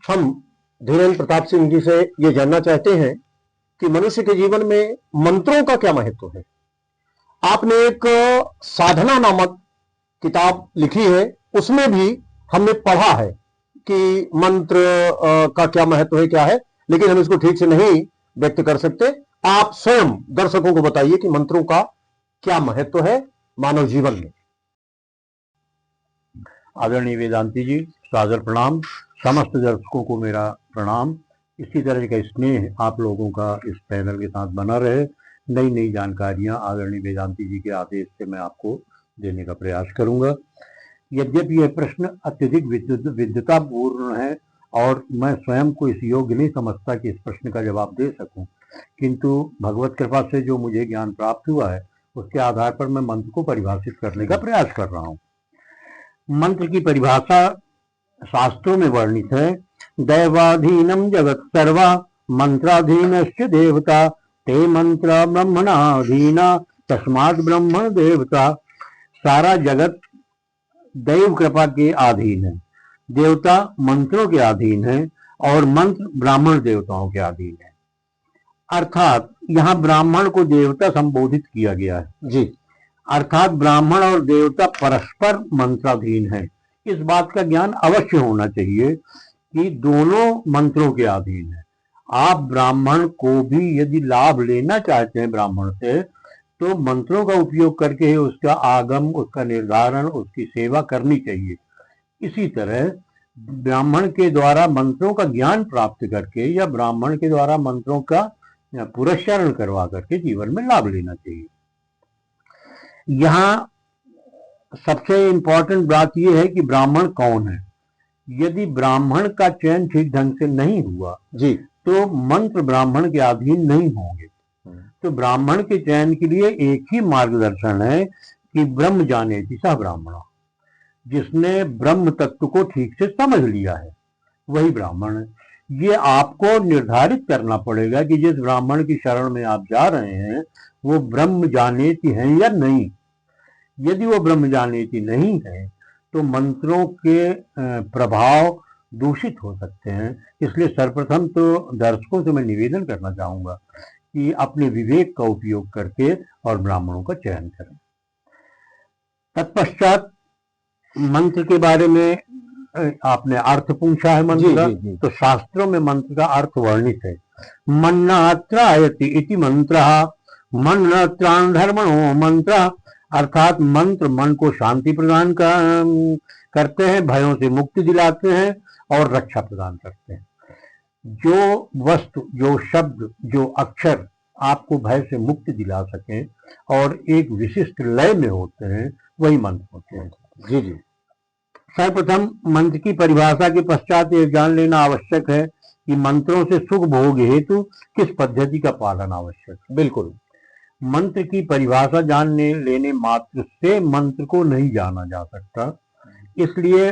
हम धीरेन्द्र प्रताप सिंह जी से ये जानना चाहते हैं कि मनुष्य के जीवन में मंत्रों का क्या महत्व है। आपने एक साधना नामक किताब लिखी है, उसमें भी हमने पढ़ा है कि मंत्र का क्या महत्व है, क्या है, लेकिन हम इसको ठीक से नहीं व्यक्त कर सकते। आप स्वयं दर्शकों को बताइए कि मंत्रों का क्या महत्व है मानव जीवन में। आदरणीय वेदांती जी, सादर प्रणाम। समस्त दर्शकों को मेरा प्रणाम। इसी तरह का स्नेह आप लोगों का इस पैनल के साथ बना रहे। नई नई जानकारियां आदरणीय वेदांती जी के आदेश से मैं आपको देने का प्रयास करूंगा। यद्यपि यह प्रश्न अत्यधिक विद्वतापूर्ण है और मैं स्वयं को इस योग्य नहीं समझता कि इस प्रश्न का जवाब दे सकूं, किंतु भगवत कृपा से जो मुझे ज्ञान प्राप्त हुआ है उसके आधार पर मैं मंत्र को परिभाषित करने का प्रयास कर रहा हूं। मंत्र की परिभाषा शास्त्रों में वर्णित है। दैवाधीनम जगत सर्वा मंत्राधीनश्च देवता ते मंत्र ब्रह्मणाधीना तस्मात् ब्रह्मण देवता। सारा जगत दैव कृपा के अधीन है, देवता मंत्रों के अधीन है और मंत्र ब्राह्मण देवताओं के अधीन है। अर्थात यहाँ ब्राह्मण को देवता संबोधित किया गया है जी। अर्थात ब्राह्मण और देवता परस्पर मंत्राधीन है। इस बात का ज्ञान अवश्य होना चाहिए कि दोनों मंत्रों के अधीन है। आप ब्राह्मण को भी यदि लाभ लेना चाहते हैं ब्राह्मण से, तो मंत्रों का उपयोग करके ही उसका आगम, उसका निर्धारण, उसकी सेवा करनी चाहिए। इसी तरह ब्राह्मण के द्वारा मंत्रों का ज्ञान प्राप्त करके या ब्राह्मण के द्वारा मंत्रों का पुरस्चरण करवा करके जीवन में लाभ लेना चाहिए। यहाँ सबसे इंपॉर्टेंट बात यह है कि ब्राह्मण कौन है। यदि ब्राह्मण का चयन ठीक ढंग से नहीं हुआ जी, तो मंत्र ब्राह्मण के अधीन नहीं होंगे। तो ब्राह्मण के चयन के लिए एक ही मार्गदर्शन है कि ब्रह्म जानेति सः ब्राह्मण। जिसने ब्रह्म तत्व को ठीक से समझ लिया है वही ब्राह्मण है। ये आपको निर्धारित करना पड़ेगा कि जिस ब्राह्मण की शरण में आप जा रहे हैं वो ब्रह्म जानेति है या नहीं। यदि वो ब्रह्म जानेति नहीं है तो मंत्रों के प्रभाव दूषित हो सकते हैं। इसलिए सर्वप्रथम तो दर्शकों से मैं निवेदन करना चाहूंगा कि अपने विवेक का उपयोग करके और ब्राह्मणों का चयन करें। तत्पश्चात मंत्र के बारे में आपने अर्थ पूछा है मंत्र का, तो शास्त्रों में मंत्र का अर्थ वर्णित है। मन्नात्रायति इति मंत्रः मन्नात्रान् धर्मणो मंत्रः। अर्थात मंत्र मन को शांति प्रदान करते हैं, भयों से मुक्ति दिलाते हैं और रक्षा प्रदान करते हैं। जो वस्तु, जो शब्द, जो अक्षर आपको भय से मुक्ति दिला सकें और एक विशिष्ट लय में होते हैं वही मंत्र होते हैं जी जी। सर्वप्रथम मंत्र की परिभाषा के पश्चात ये जान लेना आवश्यक है कि मंत्रों से सुख भोग हेतु किस पद्धति का पालन आवश्यक है। बिल्कुल, मंत्र की परिभाषा जानने लेने मात्र से मंत्र को नहीं जाना जा सकता। इसलिए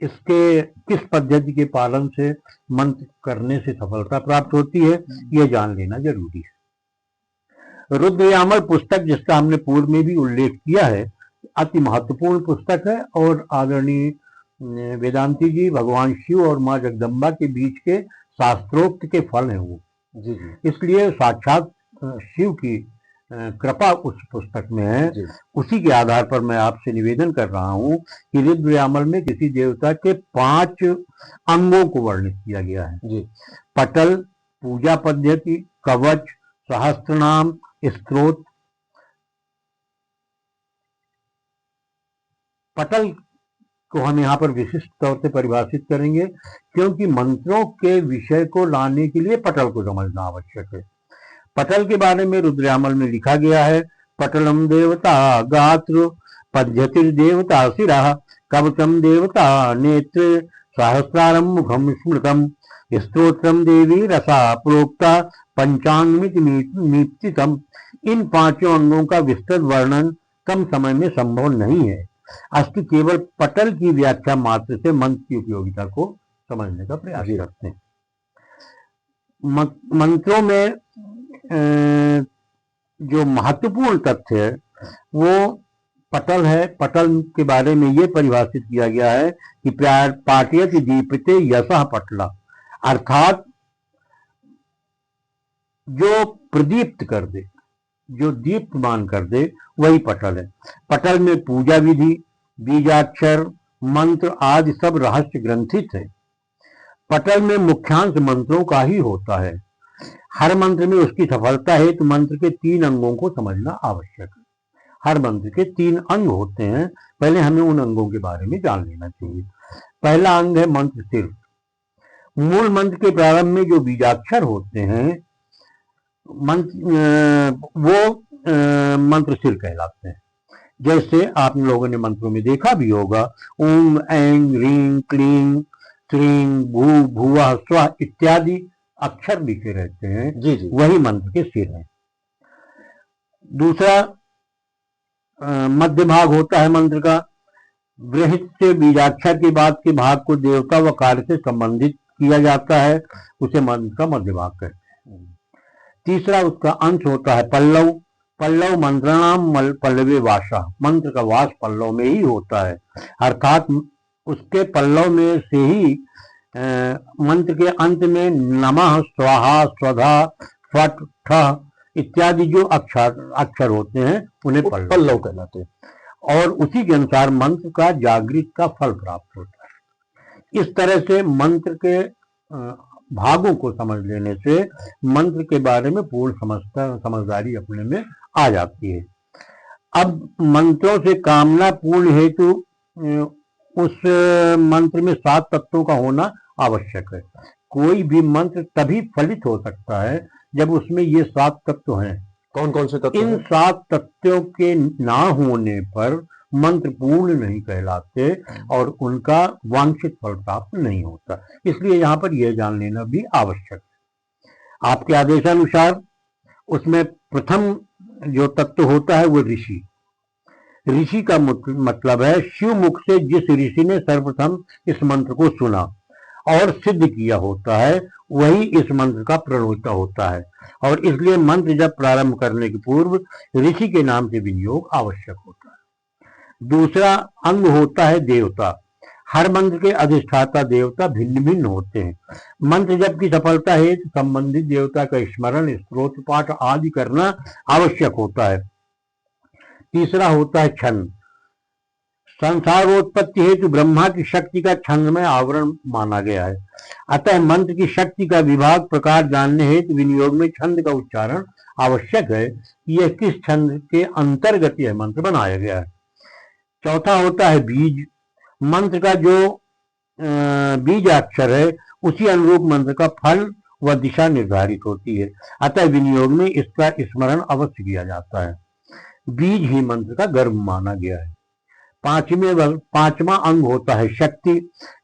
इसके किस पद्धति के पालन से मंत्र करने से सफलता प्राप्त होती है यह जान लेना जरूरी है। रुद्रयामल पुस्तक, जिसका हमने पूर्व में भी उल्लेख किया है, अति महत्वपूर्ण पुस्तक है और आदरणीय वेदांती जी भगवान शिव और माँ जगदम्बा के बीच के शास्त्रोक्त के फल हैं वो जी जी। इसलिए साक्षात शिव की कृपा उस पुस्तक में है। उसी के आधार पर मैं आपसे निवेदन कर रहा हूं कि रुद्रयामल में किसी देवता के 5 अंगों को वर्णित किया गया है जी। पटल, पूजा पद्धति, कवच, सहस्त्रनाम, स्तोत्र। पटल को हम यहाँ पर विशिष्ट तौर से परिभाषित करेंगे क्योंकि मंत्रों के विषय को लाने के लिए पटल को समझना आवश्यक है। पटल के बारे में रुद्रयामल में लिखा गया है। पटलम देवता गात्र पद्धतिर्देवता शिरः कवचम देवता नेत्र सहस्रारम मुखम स्मृतम स्तोत्रम देवी रसा प्रोक्ता पंचांगमितम। इन 5 अंगों का विस्तृत वर्णन कम समय में संभव नहीं है, अस्तु केवल पटल की व्याख्या मात्र से मंत्र की उपयोगिता को समझने का प्रयास करते हैं। मंत्रों में जो महत्वपूर्ण तथ्य है वो पटल है। पटल के बारे में ये परिभाषित किया गया है कि पाटयति दीप्ते यशः पटला, अर्थात जो प्रदीप्त कर दे, जो दीप्तमान कर दे, वही पटल है। पटल में पूजा विधि, बीजाक्षर, मंत्र आदि सब रहस्य ग्रंथित है। पटल में मुख्यांश मंत्रों का ही होता है। हर मंत्र में उसकी सफलता हेतु मंत्र के 3 अंगों को समझना आवश्यक है। हर मंत्र के 3 अंग होते हैं, पहले हमें उन अंगों के बारे में जान लेना चाहिए। पहला अंग है मंत्र सिर। मूल मंत्र के प्रारंभ में जो बीजाक्षर होते हैं मंत्र सिर कहलाते हैं। जैसे आप लोगों ने मंत्रों में देखा भी होगा, ओम ऐं ह्रीं क्लीं श्रीं भू भुवः स्वः इत्यादि अक्षर लिखे रहते हैं, जी जी, वही मंत्र के सिर हैं। दूसरा मध्य भाग होता है मंत्र का। बृहत से बीजाक्षर के बाद के भाग को देवता व कार्य से संबंधित किया जाता है, उसे मंत्र का मध्य भाग कहते हैं। तीसरा उसका अंश होता है पल्लव। पल्लव मंत्रणाम पल्लवे वासा, मंत्र का वास पल्लव में ही होता है, अर्थात उसके पल्लव में से ही मंत्र के अंत में नमः, स्वाहा, स्वधा, फट, ठ इत्यादि जो अक्षर होते हैं उन्हें पल्लव कहलाते हैं, और उसी के अनुसार मंत्र का जागृत का फल प्राप्त होता है। इस तरह से मंत्र के भागों को समझ लेने से मंत्र के बारे में पूर्ण समझदारी अपने में आ जाती है। अब मंत्रों से कामना पूर्ण हेतु उस मंत्र में 7 तत्वों का होना आवश्यक है। कोई भी मंत्र तभी फलित हो सकता है जब उसमें ये 7 तत्व हैं। कौन कौन से तत्व? इन 7 तत्वों के ना होने पर मंत्र पूर्ण नहीं कहलाते और उनका वांछित फल प्राप्त नहीं होता। इसलिए यहाँ पर यह जान लेना भी आवश्यक है। आपके आदेशानुसार उसमें प्रथम जो तत्व होता है वो ऋषि। ऋषि का मतलब है शिव मुख से जिस ऋषि ने सर्वप्रथम इस मंत्र को सुना और सिद्ध किया होता है, वही इस मंत्र का प्रणेता होता है, और इसलिए मंत्र जब प्रारंभ करने के पूर्व ऋषि के नाम से विनियोग आवश्यक होता है। दूसरा अंग होता है देवता। हर मंत्र के अधिष्ठाता देवता भिन्न भिन्न होते हैं। मंत्र जप की सफलता है तो संबंधित देवता का स्मरण, स्तोत्र पाठ आदि करना आवश्यक होता है। तीसरा होता है छंद। संसारोत्पत्ति हेतु ब्रह्मा की शक्ति का छंदमय आवरण माना गया है। अतः मंत्र की शक्ति का विभाग प्रकार जानने हेतु विनियोग में छंद का उच्चारण आवश्यक है। यह किस छंद के अंतर्गत यह मंत्र बनाया गया है। चौथा होता है बीज। मंत्र का जो बीज अक्षर है उसी अनुरूप मंत्र का फल व दिशा निर्धारित होती है। अतः विनियोग में इसका स्मरण अवश्य किया जाता है। बीज ही मंत्र का गर्भ माना गया है। पांचवा अंग होता है शक्ति।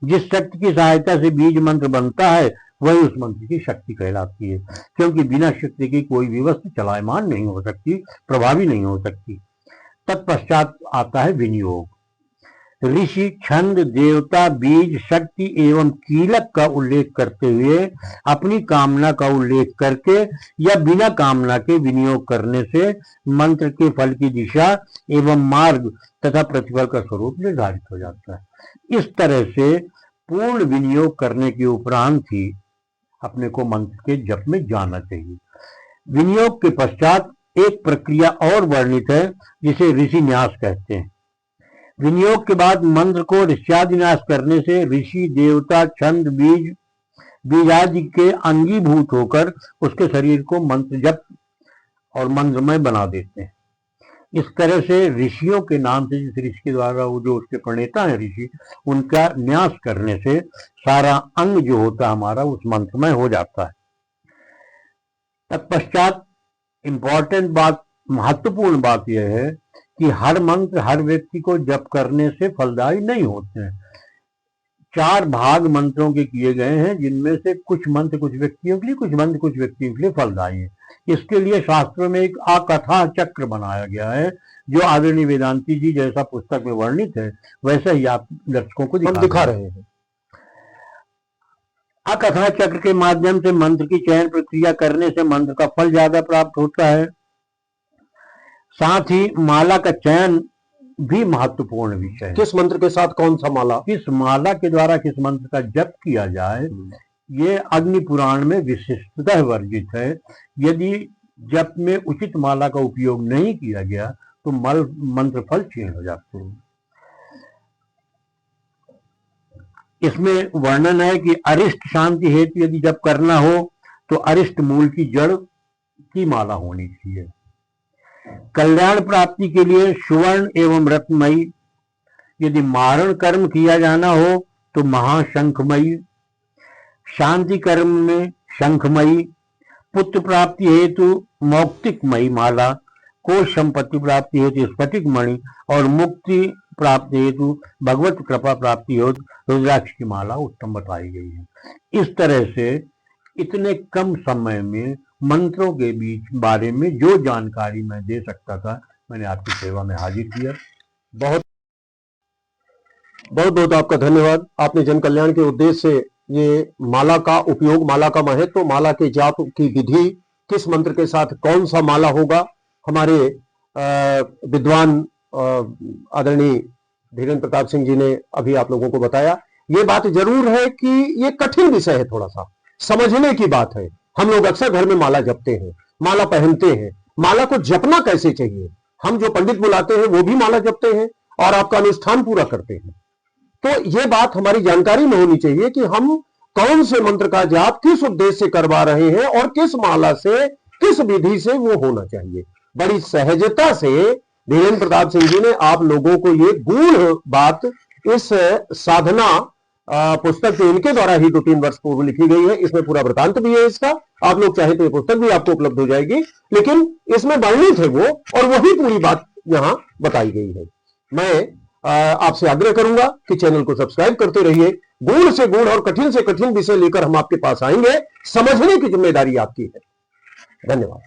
जिस शक्ति की सहायता से बीज मंत्र बनता है वही उस मंत्र की शक्ति कहलाती है, क्योंकि बिना शक्ति की कोई भी वस्तु चलायमान नहीं हो सकती, प्रभावी नहीं हो सकती। तत्पश्चात आता है विनियोग। ऋषि, छंद, देवता, बीज, शक्ति एवं कीलक का उल्लेख करते हुए अपनी कामना का उल्लेख करके या बिना कामना के विनियोग करने से मंत्र के फल की दिशा एवं मार्ग तथा प्रतिफल का स्वरूप निर्धारित हो जाता है। इस तरह से पूर्ण विनियोग करने के उपरांत ही अपने को मंत्र के जप में जाना चाहिए। विनियोग के पश्चात एक प्रक्रिया और वर्णित है जिसे ऋषि न्यास कहते हैं। विनियोग के बाद मंत्र को ऋष्यादिन्यास करने से ऋषि, देवता, छंद, बीजादि के अंगीभूत होकर उसके शरीर को मंत्र जप और मंत्रमय बना देते हैं। इस तरह से ऋषियों के नाम से, जिस ऋषि के द्वारा वो जो उसके प्रणेता है ऋषि, उनका न्यास करने से सारा अंग जो होता है हमारा उस मंत्रमय हो जाता है। तत्पश्चात इंपॉर्टेंट बात, महत्वपूर्ण बात यह है कि हर मंत्र हर व्यक्ति को जप करने से फलदायी नहीं होते हैं। 4 भाग मंत्रों के किए गए हैं, जिनमें से कुछ मंत्र कुछ व्यक्तियों के लिए, कुछ मंत्र कुछ व्यक्तियों के लिए फलदायी है। इसके लिए शास्त्रों में एक अकथा चक्र बनाया गया है, जो आदरणीय वेदांती जी जैसा पुस्तक में वर्णित है वैसा ही आप दर्शकों को दिखा रहे हैं। अकथा चक्र के माध्यम से मंत्र की चयन प्रक्रिया करने से मंत्र का फल ज्यादा प्राप्त होता है। साथ ही माला का चयन भी महत्वपूर्ण विषय है। किस मंत्र के साथ कौन सा माला? किस माला के द्वारा किस मंत्र का जप किया जाए, ये अग्नि पुराण में विशिष्टतः वर्जित है। यदि जप में उचित माला का उपयोग नहीं किया गया तो मंत्र फल क्षीण हो जाते हैं। इसमें वर्णन है कि अरिष्ट शांति हेतु यदि जप करना हो तो अरिष्ट मूल की जड़ की माला होनी चाहिए। कल्याण प्राप्ति के लिए सुवर्ण एवं रत्नमयी, यदि मारण कर्म किया जाना हो तो महाशंखमयी, शांति कर्म में शंखमयी, पुत्र प्राप्ति हेतु मौक्तिकमयी माला, कोश संपत्ति प्राप्ति हेतु स्फटिक मणि और मुक्ति प्राप्ति हेतु भगवत कृपा प्राप्ति हेतु रुद्राक्ष की माला उत्तम बताई गई है। इस तरह से इतने कम समय में मंत्रों के बीच बारे में जो जानकारी मैं दे सकता था मैंने आपकी सेवा में हाजिर किया। बहुत बहुत बहुत आपका धन्यवाद। आपने जन कल्याण के उद्देश्य से ये माला का उपयोग, माला का महत्व, माला के जाप की विधि, किस मंत्र के साथ कौन सा माला होगा, हमारे विद्वान आदरणीय धीरेन्द्र प्रताप सिंह जी ने अभी आप लोगों को बताया। ये बात जरूर है कि ये कठिन विषय है, थोड़ा सा समझने की बात है। हम लोग अक्सर घर में माला जपते हैं, माला पहनते हैं, माला को जपना कैसे चाहिए, हम जो पंडित बुलाते हैं वो भी माला जपते हैं और आपका अनुष्ठान पूरा करते हैं। तो ये बात हमारी जानकारी में होनी चाहिए कि हम कौन से मंत्र का जाप किस उद्देश्य से करवा रहे हैं और किस माला से, किस विधि से वो होना चाहिए। बड़ी सहजता से धीरेन्द्र प्रताप सिंह जी ने आप लोगों को ये गूढ़ बात इस साधना पुस्तक जो इनके द्वारा ही 2-3 वर्ष पूर्व लिखी गई है, इसमें पूरा वृतांत भी है इसका। आप लोग चाहे तो ये पुस्तक भी आपको उपलब्ध हो जाएगी, लेकिन इसमें वर्णित है वो और वही पूरी बात यहां बताई गई है। मैं आपसे आग्रह करूंगा कि चैनल को सब्सक्राइब करते रहिए। गूढ़ से गूढ़ और कठिन से कठिन विषय लेकर हम आपके पास आएंगे। समझने की जिम्मेदारी आपकी है। धन्यवाद।